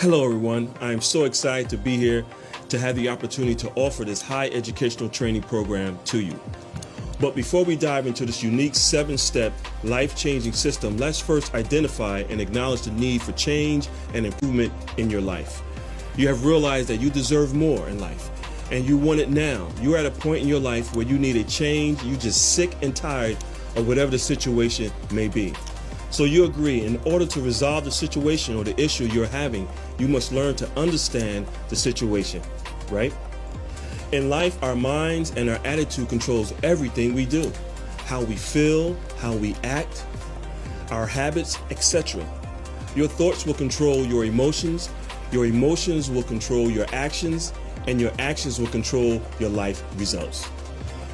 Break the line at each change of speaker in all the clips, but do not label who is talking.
Hello, everyone. I am so excited to be here to have the opportunity to offer this high educational training program to you. But before we dive into this unique 7-step life-changing system, let's first identify and acknowledge the need for change and improvement in your life. You have realized that you deserve more in life, and you want it now. You're at a point in your life where you need a change. You're just sick and tired of whatever the situation may be. So you agree, in order to resolve the situation or the issue you're having, you must learn to understand the situation, right? In life, our minds and our attitude controls everything we do. How we feel, how we act, our habits, etc. Your thoughts will control your emotions will control your actions, and your actions will control your life results.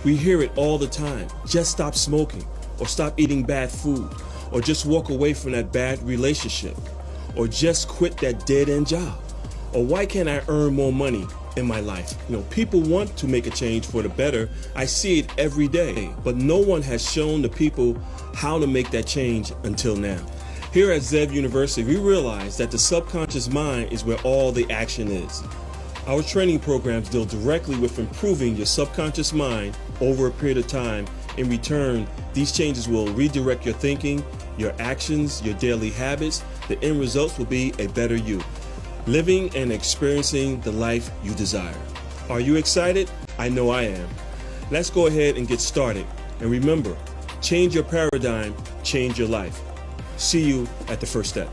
We hear it all the time. Just stop smoking, or stop eating bad food, or just walk away from that bad relationship, or just quit that dead-end job, or why can't I earn more money in my life? People want to make a change for the better. I see it every day, but no one has shown the people how to make that change until now. Here at Zev University, we realize that the subconscious mind is where all the action is. Our training programs deal directly with improving your subconscious mind over a period of time. In return, these changes will redirect your thinking, your actions, your daily habits. The end results will be a better you, living and experiencing the life you desire. Are you excited? I know I am. Let's go ahead and get started. And remember, change your paradigm, change your life. See you at the first step.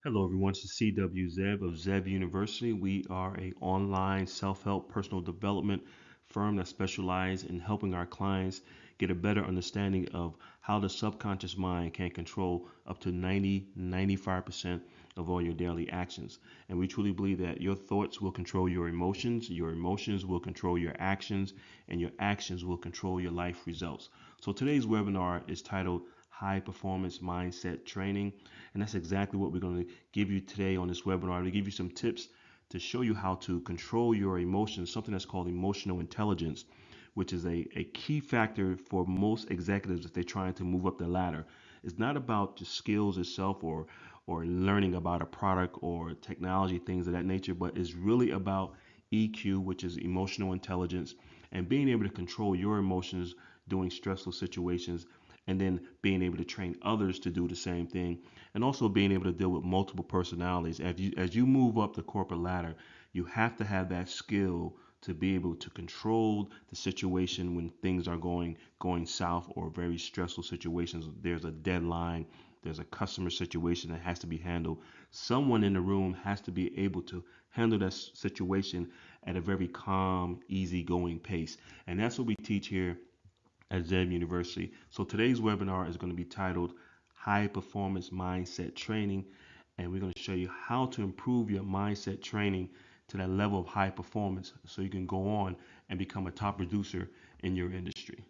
Hello everyone, it's CW Zev of Zev University. We are an online self-help personal development firm that specializes in helping our clients get a better understanding of how the subconscious mind can control up to 95% of all your daily actions. And we truly believe that your thoughts will control your emotions will control your actions, and your actions will control your life results. So today's webinar is titled High Performance Mindset Training, and that's exactly what we're going to give you today on this webinar. To give you some tips to show you how to control your emotions, something that's called emotional intelligence, which is a key factor for most executives if they're trying to move up the ladder. It's not about the skills itself or learning about a product or technology, things of that nature, but it's really about EQ, which is emotional intelligence, and being able to control your emotions during stressful situations, and then being able to train others to do the same thing, and also being able to deal with multiple personalities. As you move up the corporate ladder, you have to have that skill to be able to control the situation when things are going south, or very stressful situations. There's a deadline, there's a customer situation that has to be handled. Someone in the room has to be able to handle that situation at a very calm, easygoing pace. And that's what we teach here at Zev University. So today's webinar is going to be titled High Performance Mindset Training, and we're going to show you how to improve your mindset training to that level of high performance so you can go on and become a top producer in your industry.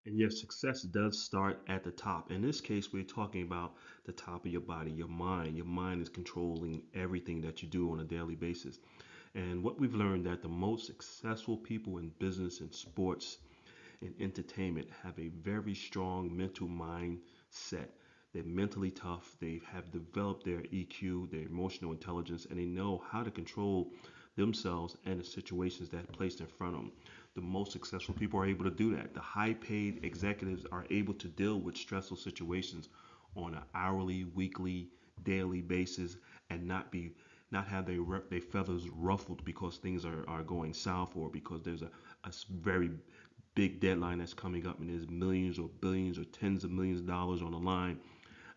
And your success does start at the top. In this case, we're talking about the top of your body, your mind. Your mind is controlling everything that you do on a daily basis. And what we've learned, that the most successful people in business and sports and entertainment have a very strong mental mindset. They're mentally tough. They have developed their EQ, their emotional intelligence, and they know how to control themselves and the situations that are placed in front of them. The most successful people are able to do that. The high paid executives are able to deal with stressful situations on an hourly, weekly, daily basis, and not have their feathers ruffled because things are going south, or because there's a very big deadline that's coming up and there's millions or billions or tens of millions of dollars on the line.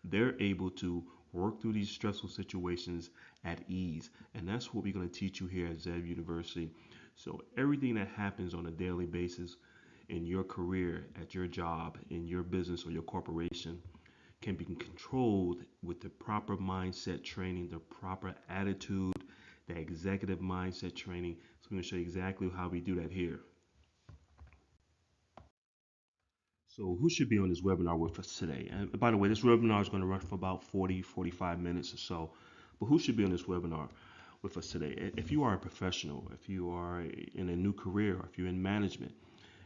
They're able to work through these stressful situations at ease. And that's what we're going to teach you here at Zev University. So everything that happens on a daily basis in your career, at your job, in your business or your corporation, can be controlled with the proper mindset training, the proper attitude, the executive mindset training. So I'm going to show you exactly how we do that here. So who should be on this webinar with us today? And by the way, this webinar is going to run for about 45 minutes or so. But who should be on this webinar? with us today. If you are a professional, if you are in a new career, or if you're in management,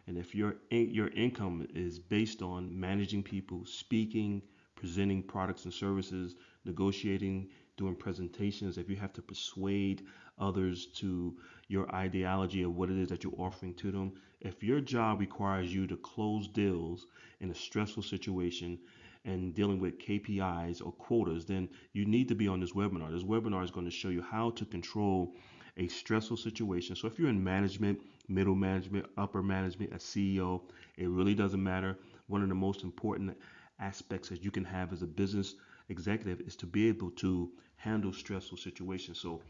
and if your income is based on managing people, speaking, presenting products and services, negotiating, doing presentations, if you have to persuade others to your ideology of what it is that you're offering to them, if your job requires you to close deals in a stressful situation and dealing with KPIs or quotas, then you need to be on this webinar. This webinar is going to show you how to control a stressful situation. So if you're in management, middle management, upper management, a CEO, it really doesn't matter. One of the most important aspects that you can have as a business executive is to be able to handle stressful situations. So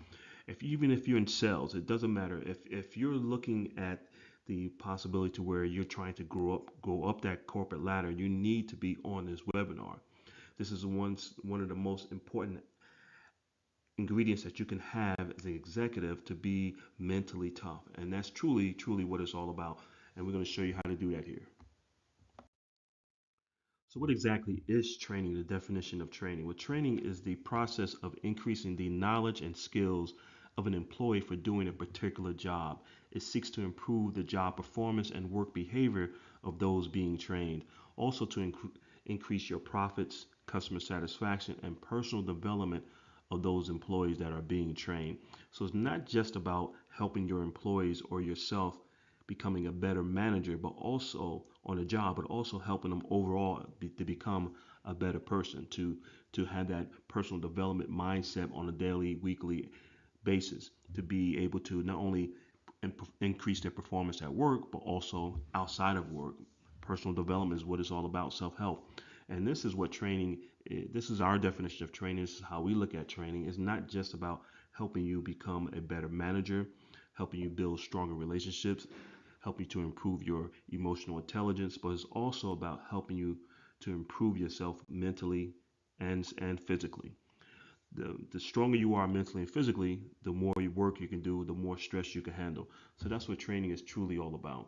even if you're in sales, it doesn't matter. If you're looking at the possibility to where you're trying to go up that corporate ladder, you need to be on this webinar. This is one of the most important ingredients that you can have as an executive to be mentally tough. And that's truly what it's all about. And we're going to show you how to do that here. So what exactly is training? The definition of training. Well, training is the process of increasing the knowledge and skills of an employee for doing a particular job. It seeks to improve the job performance and work behavior of those being trained. Also to increase your profits, customer satisfaction, and personal development of those employees that are being trained. So it's not just about helping your employees or yourself becoming a better manager, but also on a job, but also helping them overall to become a better person, to have that personal development mindset on a daily, weekly basis, to be able to not only increase their performance at work, but also outside of work. Personal development is what it's all about, self-help. And this is what training is. This is our definition of training. This is how we look at training. It's not just about helping you become a better manager, helping you build stronger relationships, help you to improve your emotional intelligence, but it's also about helping you to improve yourself mentally and physically. The stronger you are mentally and physically, the more work you can do, the more stress you can handle. So that's what training is truly all about.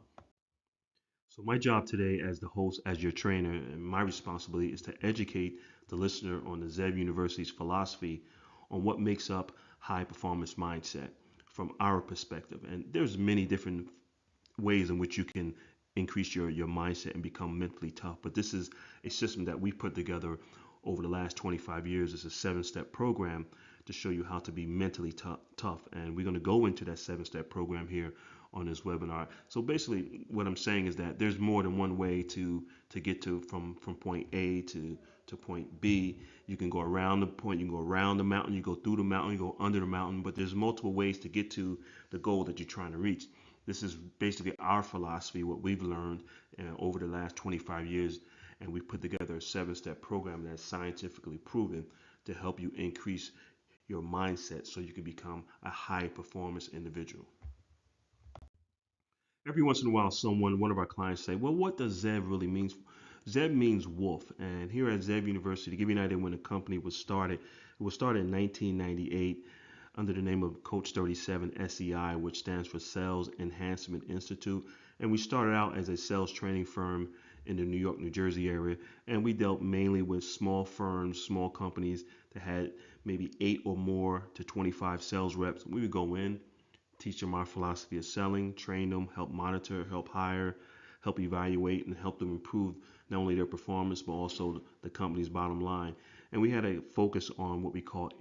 So my job today as the host, as your trainer, and my responsibility is to educate the listener on the Zev University's philosophy on what makes up high performance mindset from our perspective. And there's many different ways in which you can increase your mindset and become mentally tough. But this is a system that we put together over the last 25 years. It's a 7-step program to show you how to be mentally tough. And we're going to go into that 7-step program here on this webinar. So basically what I'm saying is that there's more than one way to get to from point A to point B. You can go around the point, you can go around the mountain, you go through the mountain, you go under the mountain, but there's multiple ways to get to the goal that you're trying to reach. This is basically our philosophy, what we've learned over the last 25 years, and we put together a 7-step program that's scientifically proven to help you increase your mindset so you can become a high performance individual. Every once in a while, one of our clients say, well, what does ZEV really mean? ZEV means wolf. And here at ZEV University, to give you an idea when the company was started, it was started in 1998 under the name of Coach 37 SEI, which stands for Sales Enhancement Institute. And we started out as a sales training firm in the New York, New Jersey area. And we dealt mainly with small firms, small companies that had maybe 8 or more to 25 sales reps. We would go in, teach them our philosophy of selling, train them, help monitor, help hire, help evaluate, and help them improve not only their performance, but also the company's bottom line. And we had a focus on what we call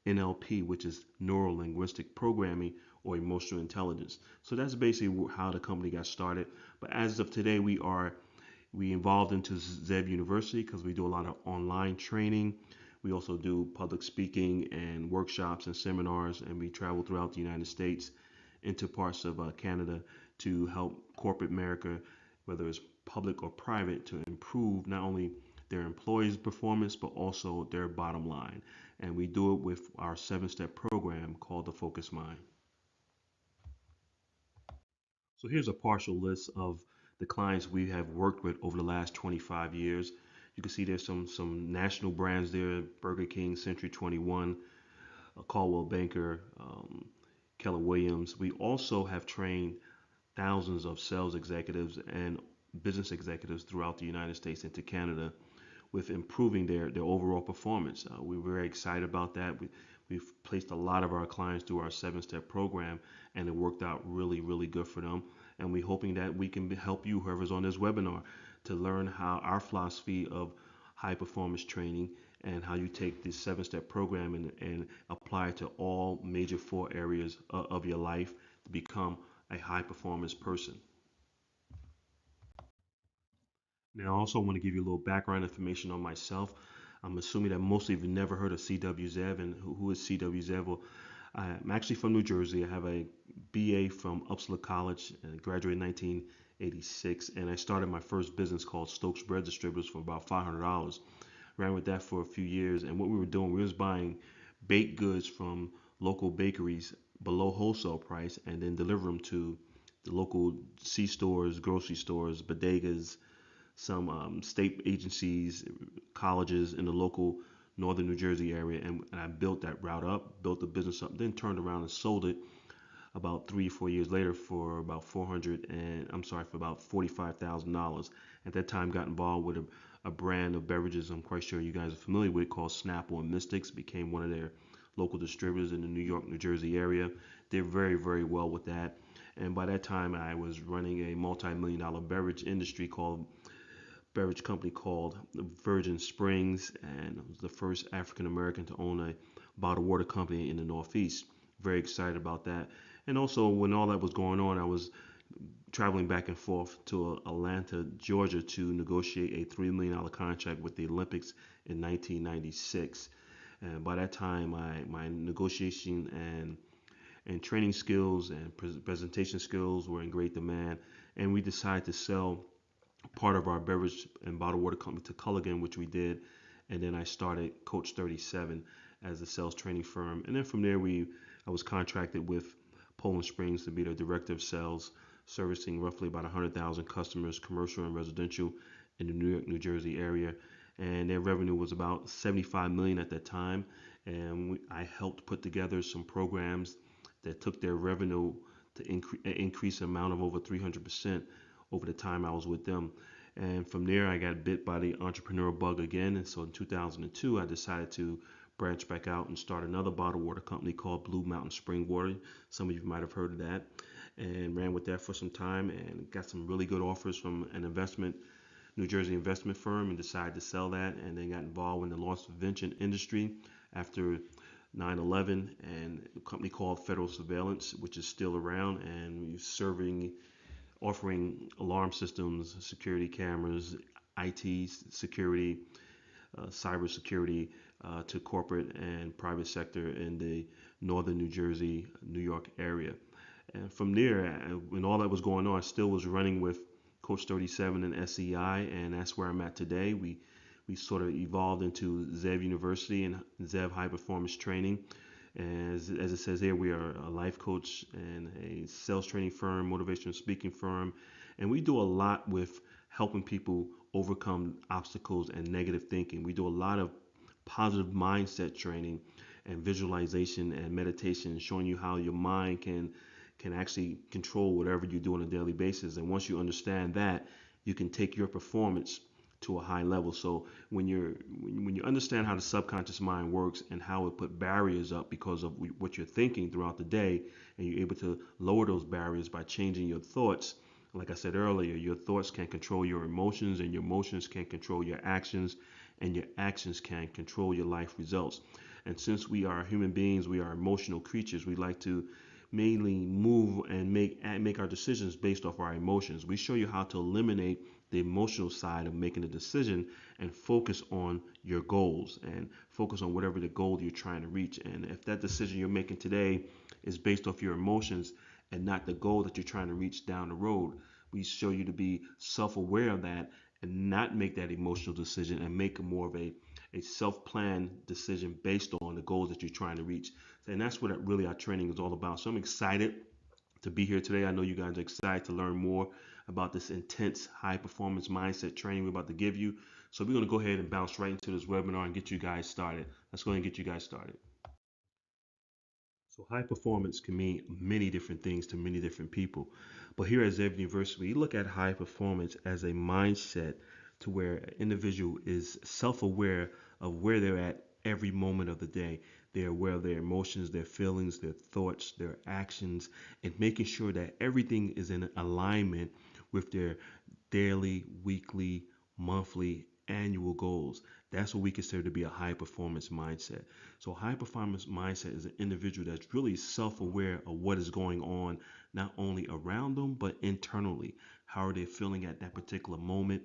NLP, which is neuro linguistic programming or emotional intelligence. So that's basically how the company got started. But as of today, we evolved into ZEV University because we do a lot of online training. We also do public speaking and workshops and seminars, and we travel throughout the United States into parts of Canada to help corporate America, whether it's public or private, to improve not only their employees' performance, but also their bottom line. And we do it with our 7-step program called the Focus Mind. So here's a partial list of the clients we have worked with over the last 25 years. You can see there's some national brands there: Burger King, Century 21, Caldwell Banker, Keller Williams. We also have trained thousands of sales executives and business executives throughout the United States and to Canada with improving their overall performance. We're very excited about that. We We've placed a lot of our clients through our 7-step program, and it worked out really, really good for them. And we're hoping that we can help you, whoever's on this webinar, to learn how our philosophy of high performance training and how you take this 7-step program and apply it to all major 4 areas of your life to become a high performance person. Now, I also want to give you a little background information on myself. I'm assuming that most of you have never heard of CW Zev, and who is CW Zev? Well, I'm actually from New Jersey. I have a BA from Upsala College and graduated in 1986. And I started my first business called Stokes Bread Distributors for about $500. Ran with that for a few years. And what we were doing, we was buying baked goods from local bakeries below wholesale price and then deliver them to the local C stores, grocery stores, bodegas, some state agencies, colleges in the local northern New Jersey area, and I built that route up, built the business up, then turned around and sold it about 3 or 4 years later for about 400 and I'm sorry for about $45,000. At that time, got involved with a brand of beverages I'm quite sure you guys are familiar with called Snapple and Mystics. Became one of their local distributors in the New York, New Jersey area. Did very, very well with that. And by that time, I was running a multi-million-dollar beverage company called Virgin Springs, and I was the first African American to own a bottled water company in the Northeast. Very excited about that. And also, when all that was going on, I was traveling back and forth to Atlanta, Georgia to negotiate a $3 million contract with the Olympics in 1996. And by that time, my negotiation and training skills and presentation skills were in great demand. And we decided to sell part of our beverage and bottled water company to Culligan, which we did. And then I started Coach 37 as a sales training firm. And then from there, I was contracted with Poland Springs to be the director of sales, servicing roughly about 100,000 customers, commercial and residential, in the New York, New Jersey area. And their revenue was about 75 million at that time. And I helped put together some programs that took their revenue to increase the amount of over 300% over the time I was with them. And from there, I got bit by the entrepreneurial bug again. And so in 2002, I decided to branch back out and start another bottled water company called Blue Mountain Spring Water. Some of you might have heard of that. And ran with that for some time and got some really good offers from an New Jersey investment firm, and decided to sell that, and then got involved in the loss prevention industry after 9/11, and a company called Federal Surveillance, which is still around, and offering alarm systems, security cameras, IT security, cyber security to corporate and private sector in the northern New Jersey, New York area. And from there, when all that was going on, I still was running with Coach 37 and SEI, and that's where I'm at today. We sort of evolved into Zev University and Zev High Performance Training. As it says here, we are a life coach and a sales training firm, motivational speaking firm, and we do a lot with helping people overcome obstacles and negative thinking. We do a lot of positive mindset training and visualization and meditation, showing you how your mind can actually control whatever you do on a daily basis. And once you understand that, you can take your performance to a high level. So when you understand how the subconscious mind works and how it put barriers up because of what you're thinking throughout the day, and you're able to lower those barriers by changing your thoughts. Like I said earlier, your thoughts can control your emotions, and your emotions can control your actions, and your actions can control your life results. And since we are human beings, we are emotional creatures. We like to mainly move and make our decisions based off our emotions. We show you how to eliminate the emotional side of making a decision and focus on your goals and focus on whatever the goal you're trying to reach. And if that decision you're making today is based off your emotions and not the goal that you're trying to reach down the road, we show you to be self-aware of that and not make that emotional decision and make more of a self-planned decision based on the goals that you're trying to reach. And that's what really our training is all about. So I'm excited to be here today. I know you guys are excited to learn more about this intense high performance mindset training we're about to give you. So we're going to go ahead and bounce right into this webinar and get you guys started. Let's go ahead and get you guys started. So high performance can mean many different things to many different people. But here at Zev University, we look at high performance as a mindset to where an individual is self-aware of where they're at every moment of the day. They're aware of their emotions, their feelings, their thoughts, their actions, and making sure that everything is in alignment with their daily, weekly, monthly, annual goals. That's what we consider to be a high performance mindset. So, high performance mindset is an individual that's really self aware of what is going on, not only around them, but internally. How are they feeling at that particular moment?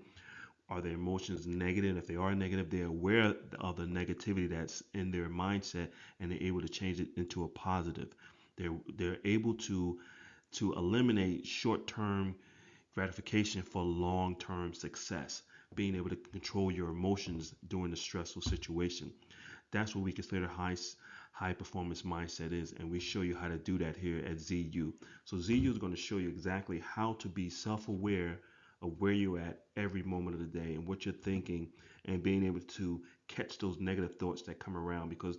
Are their emotions negative? If they are negative, they're aware of the negativity that's in their mindset, and they're able to change it into a positive. They're able to eliminate short-term gratification for long-term success, being able to control your emotions during the stressful situation. That's what we consider high performance mindset is, and we show you how to do that here at ZU. So ZU is going to show you exactly how to be self-aware of where you're at every moment of the day and what you're thinking, and being able to catch those negative thoughts that come around, because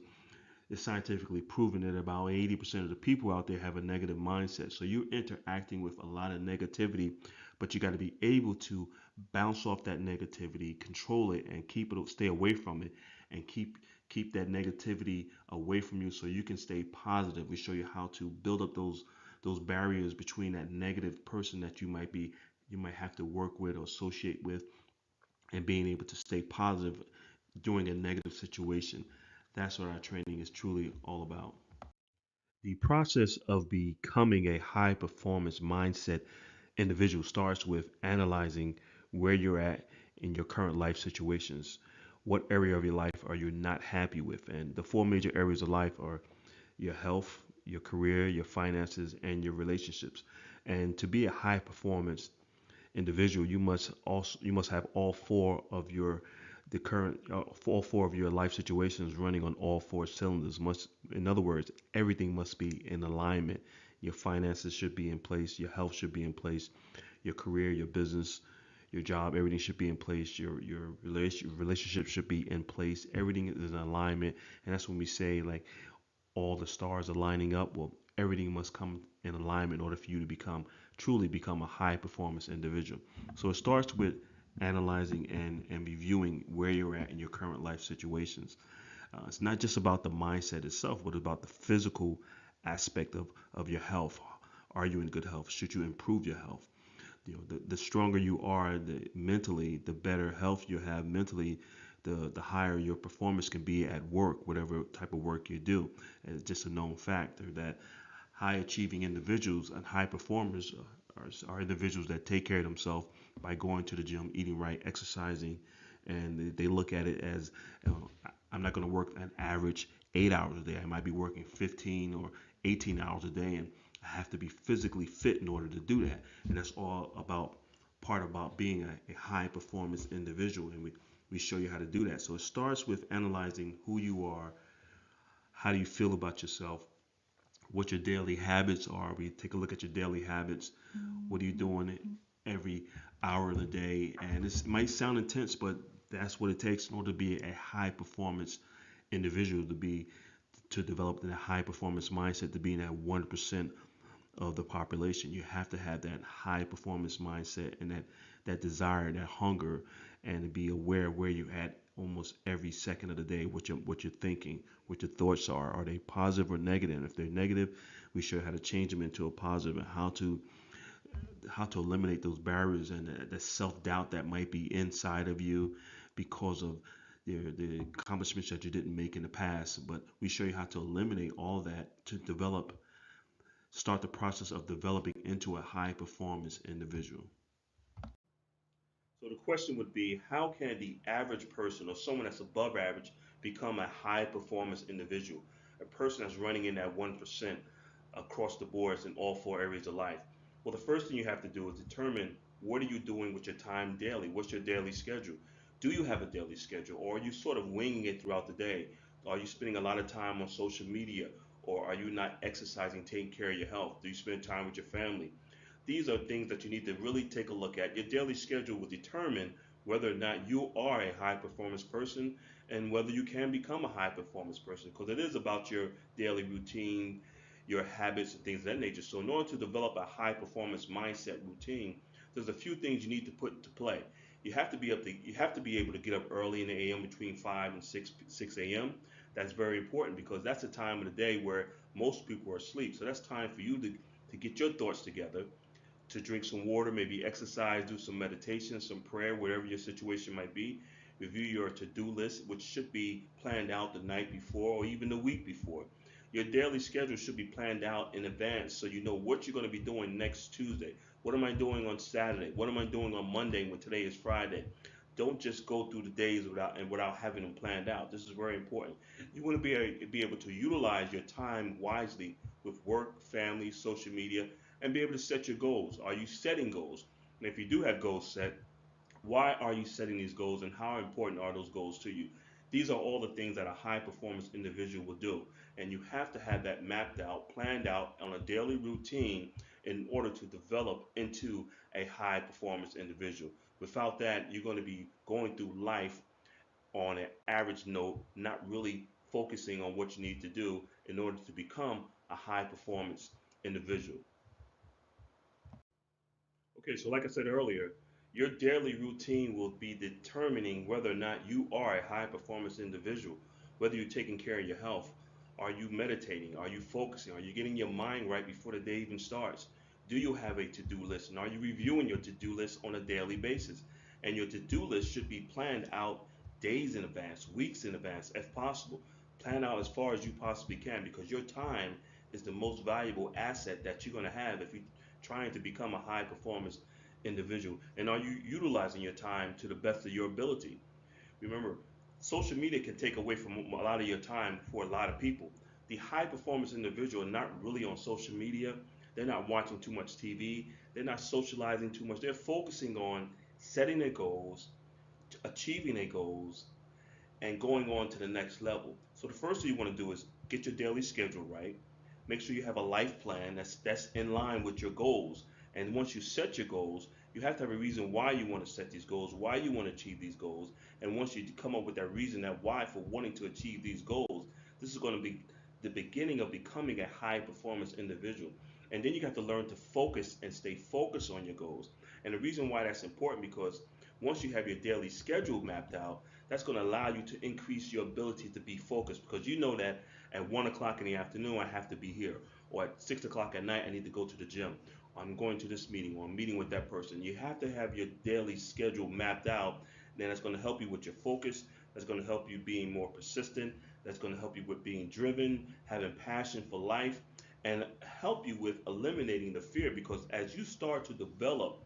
it's scientifically proven that about 80% of the people out there have a negative mindset. So you're interacting with a lot of negativity, but you got to be able to bounce off that negativity, control it, and keep it, stay away from it, and keep that negativity away from you so you can stay positive. We show you how to build up those barriers between that negative person that you might have to work with or associate with, and being able to stay positive during a negative situation. That's what our training is truly all about. The process of becoming a high performance mindset individual starts with analyzing where you're at in your current life situations. What area of your life are you not happy with? And the four major areas of life are your health, your career, your finances, and your relationships. And to be a high performance individual, you must have all four of your the current all four of your life situations running on all four cylinders. Must, in other words, everything must be in alignment. Your finances should be in place. Your health should be in place. Your career, your business, your job, everything should be in place. Your relationship should be in place. Everything is in alignment, and that's when we say like all the stars are lining up. Well, everything must come in alignment in order for you to truly become a high performance individual. So it starts with analyzing and reviewing where you're at in your current life situations. It's not just about the mindset itself, but about the physical aspect of your health. Are you in good health? Should you improve your health? The stronger you are mentally, the better health you have mentally, the higher your performance can be at work, whatever type of work you do. And it's just a known factor that high achieving individuals and high performers are individuals that take care of themselves by going to the gym, eating right, exercising, and they look at it as, I'm not going to work an average 8 hours a day. I might be working 15 or 18 hours a day, and I have to be physically fit in order to do that. And that's all about being a high performance individual. And we show you how to do that. So it starts with analyzing who you are, how do you feel about yourself, what your daily habits are. We take a look at your daily habits. What are you doing every hour of the day? And this might sound intense, but that's what it takes in order to be a high performance individual, to develop a high performance mindset, to be in that 1% of the population. You have to have that high performance mindset and that desire, that hunger, and to be aware where you're at almost every second of the day, what you're thinking, what your thoughts are. Are they positive or negative? And if they're negative, we show how to change them into a positive, and how to eliminate those barriers and the self-doubt that might be inside of you because of the accomplishments that you didn't make in the past. But we show you how to eliminate all that to start the process of developing into a high performance individual. So the question would be, how can the average person or someone that's above average become a high performance individual? A person that's running in that 1% across the boards in all four areas of life. Well, the first thing you have to do is determine, what are you doing with your time daily? What's your daily schedule? Do you have a daily schedule, or are you sort of winging it throughout the day? Are you spending a lot of time on social media, or are you not exercising, taking care of your health? Do you spend time with your family? These are things that you need to really take a look at. Your daily schedule will determine whether or not you are a high performance person, and whether you can become a high performance person, because it is about your daily routine, your habits, and things of that nature. So, in order to develop a high performance mindset routine, there's a few things you need to put into play. you have to be able to get up early in the AM between 5 and 6 a.m. That's very important because that's the time of the day where most people are asleep. So that's time for you to get your thoughts together, to drink some water, maybe exercise, do some meditation, some prayer, whatever your situation might be. Review your to-do list, which should be planned out the night before or even the week before. Your daily schedule should be planned out in advance so you know what you're going to be doing next Tuesday. What am I doing on Saturday? What am I doing on Monday when today is Friday? Don't just go through the days without having them planned out. This is very important. You want to be able to utilize your time wisely with work, family, social media, and be able to set your goals. Are you setting goals? And if you do have goals set, why are you setting these goals and how important are those goals to you? These are all the things that a high performance individual will do. And you have to have that mapped out, planned out on a daily routine in order to develop into a high performance individual. Without that, you're going to be going through life on an average note, not really focusing on what you need to do in order to become a high performance individual. Okay, so like I said earlier, your daily routine will be determining whether or not you are a high performance individual, whether you're taking care of your health. Are you meditating? Are you focusing? Are you getting your mind right before the day even starts? Do you have a to do list? And are you reviewing your to do list on a daily basis? And your to do list should be planned out days in advance, weeks in advance, if possible. Plan out as far as you possibly can because your time is the most valuable asset that you're going to have if you trying to become a high performance individual? And are you utilizing your time to the best of your ability? Remember, social media can take away from a lot of your time for a lot of people. The high performance individual are not really on social media. They're not watching too much TV. They're not socializing too much. They're focusing on setting their goals, achieving their goals, and going on to the next level. So the first thing you want to do is get your daily schedule right. Make sure you have a life plan that's in line with your goals. And once you set your goals, you have to have a reason why you want to set these goals, why you want to achieve these goals. And once you come up with that reason, that why for wanting to achieve these goals, this is going to be the beginning of becoming a high performance individual. And then you have to learn to focus and stay focused on your goals. And the reason why that's important because once you have your daily schedule mapped out, that's going to allow you to increase your ability to be focused because you know that at 1 o'clock in the afternoon I have to be here, or at 6 o'clock at night I need to go to the gym. I'm going to this meeting or I'm meeting with that person. You have to have your daily schedule mapped out. Then that's going to help you with your focus. That's going to help you being more persistent. That's going to help you with being driven, having passion for life, and help you with eliminating the fear because as you start to develop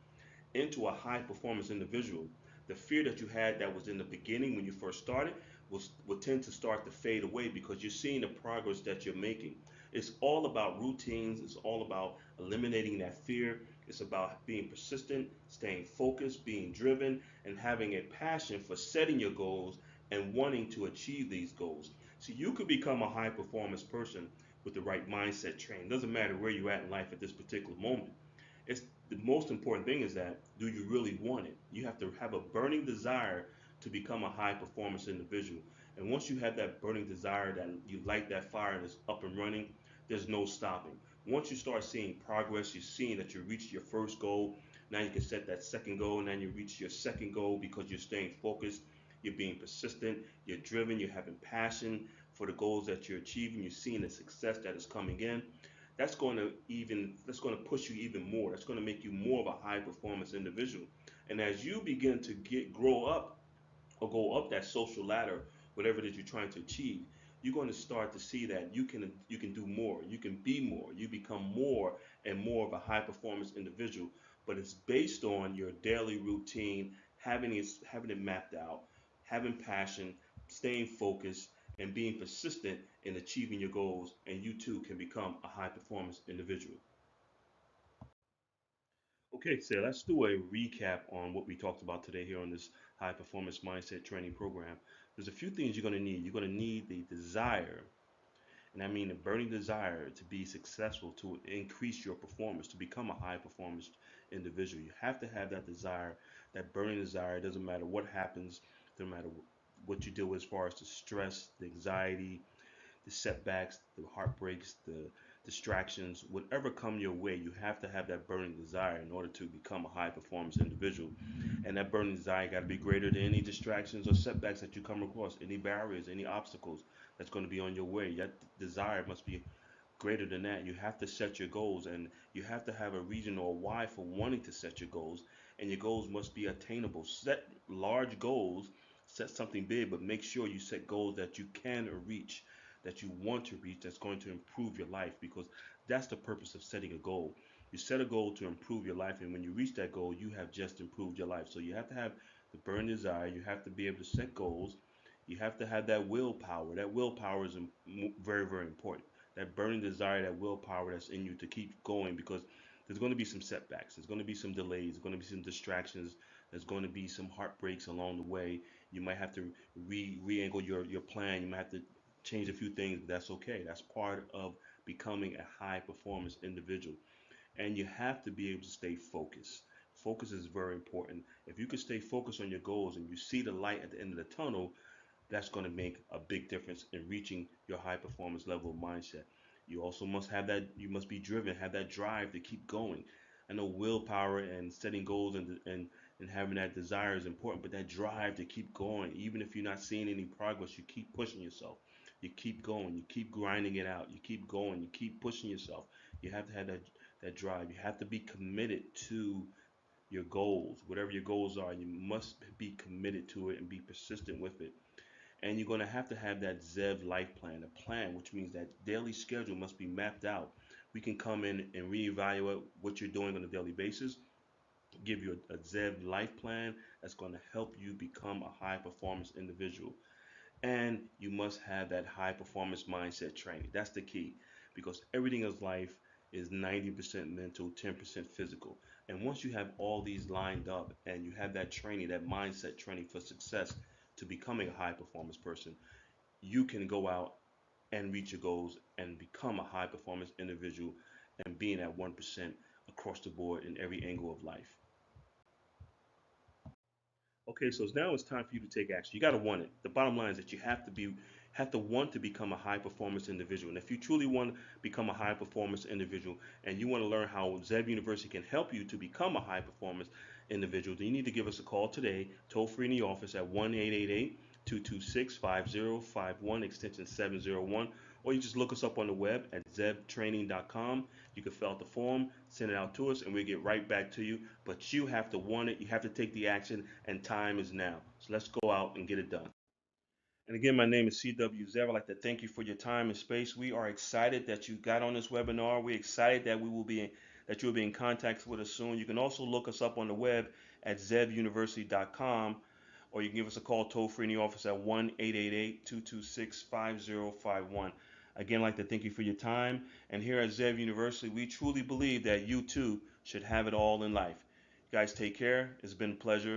into a high performance individual, the fear that you had that was in the beginning when you first started will tend to start to fade away because you're seeing the progress that you're making. It's all about routines, it's all about eliminating that fear. It's about being persistent, staying focused, being driven, and having a passion for setting your goals and wanting to achieve these goals. So you could become a high performance person with the right mindset train. It doesn't matter where you're at in life at this particular moment. It's the most important thing is that do you really want it? You have to have a burning desire to become a high performance individual. And once you have that burning desire that you light that fire and it's up and running, there's no stopping. Once you start seeing progress, you're seeing that you reached your first goal. Now you can set that second goal, and then you reach your second goal because you're staying focused, you're being persistent, you're driven, you're having passion for the goals that you're achieving, you're seeing the success that is coming in. That's going to push you even more. That's going to make you more of a high performance individual. And as you begin to grow up or go up that social ladder, whatever it is you're trying to achieve, you're going to start to see that you can do more, you can be more, you become more and more of a high performance individual. But it's based on your daily routine, having it mapped out, having passion, staying focused, and being persistent in achieving your goals, and you too can become a high performance individual. Okay, so let's do a recap on what we talked about today here on this high performance mindset training program. There's a few things you're going to need. You're going to need the desire, and I mean the burning desire to be successful, to increase your performance, to become a high performance individual. You have to have that desire, that burning desire. It doesn't matter what happens, no matter what you do as far as the stress, the anxiety, the setbacks, the heartbreaks, distractions, whatever come your way, you have to have that burning desire in order to become a high performance individual. And that burning desire got to be greater than any distractions or setbacks that you come across, any barriers, any obstacles that's going to be on your way. That desire must be greater than that. You have to set your goals, and you have to have a reason or why for wanting to set your goals. And your goals must be attainable. Set large goals, set something big, but make sure you set goals that you can reach, that you want to reach, that's going to improve your life, because that's the purpose of setting a goal. You set a goal to improve your life, and when you reach that goal, you have just improved your life. So you have to have the burning desire, you have to be able to set goals, you have to have that willpower. That willpower is very, very important. That burning desire, that willpower that's in you to keep going, because there's going to be some setbacks, there's going to be some delays, there's going to be some distractions, there's going to be some heartbreaks along the way. You might have to re-angle your plan. You might have to change a few things, but that's okay. That's part of becoming a high performance individual. And you have to be able to stay focused. Focus is very important. If you can stay focused on your goals and you see the light at the end of the tunnel, that's going to make a big difference in reaching your high performance level of mindset. You also must have that, you must be driven, have that drive to keep going. I know willpower and setting goals and having that desire is important, but that drive to keep going, even if you're not seeing any progress, you keep pushing yourself. You keep going, you keep grinding it out, you keep going, you keep pushing yourself. You have to have that drive. You have to be committed to your goals, whatever your goals are. You must be committed to it and be persistent with it. And you're going to have that ZEV life plan, a plan, which means that daily schedule must be mapped out. We can come in and reevaluate what you're doing on a daily basis, give you a ZEV life plan that's going to help you become a high performance individual. And you must have that high performance mindset training. That's the key, because everything in life is 90% mental, 10% physical. And once you have all these lined up and you have that training, that mindset training for success to becoming a high performance person, you can go out and reach your goals and become a high performance individual and being at 1% across the board in every angle of life. Okay, so now it's time for you to take action. You got to want it. The bottom line is that you have to want to become a high performance individual. And if you truly want to become a high performance individual and you want to learn how Zev University can help you to become a high performance individual, then you need to give us a call today, toll free in the office at 1-888-226-5051, extension 701, or you just look us up on the web at zevtraining.com. You can fill out the form, send it out to us, and we'll get right back to you. But you have to want it, you have to take the action, and time is now. So let's go out and get it done. And again, my name is CW Zev. I'd like to thank you for your time and space. We are excited that you got on this webinar. We're excited that that you'll be in contact with us soon. You can also look us up on the web at zevuniversity.com, or you can give us a call toll free in the office at 1-888-226-5051. Again, I'd like to thank you for your time. And here at Zev University, we truly believe that you too should have it all in life. You guys take care. It's been a pleasure.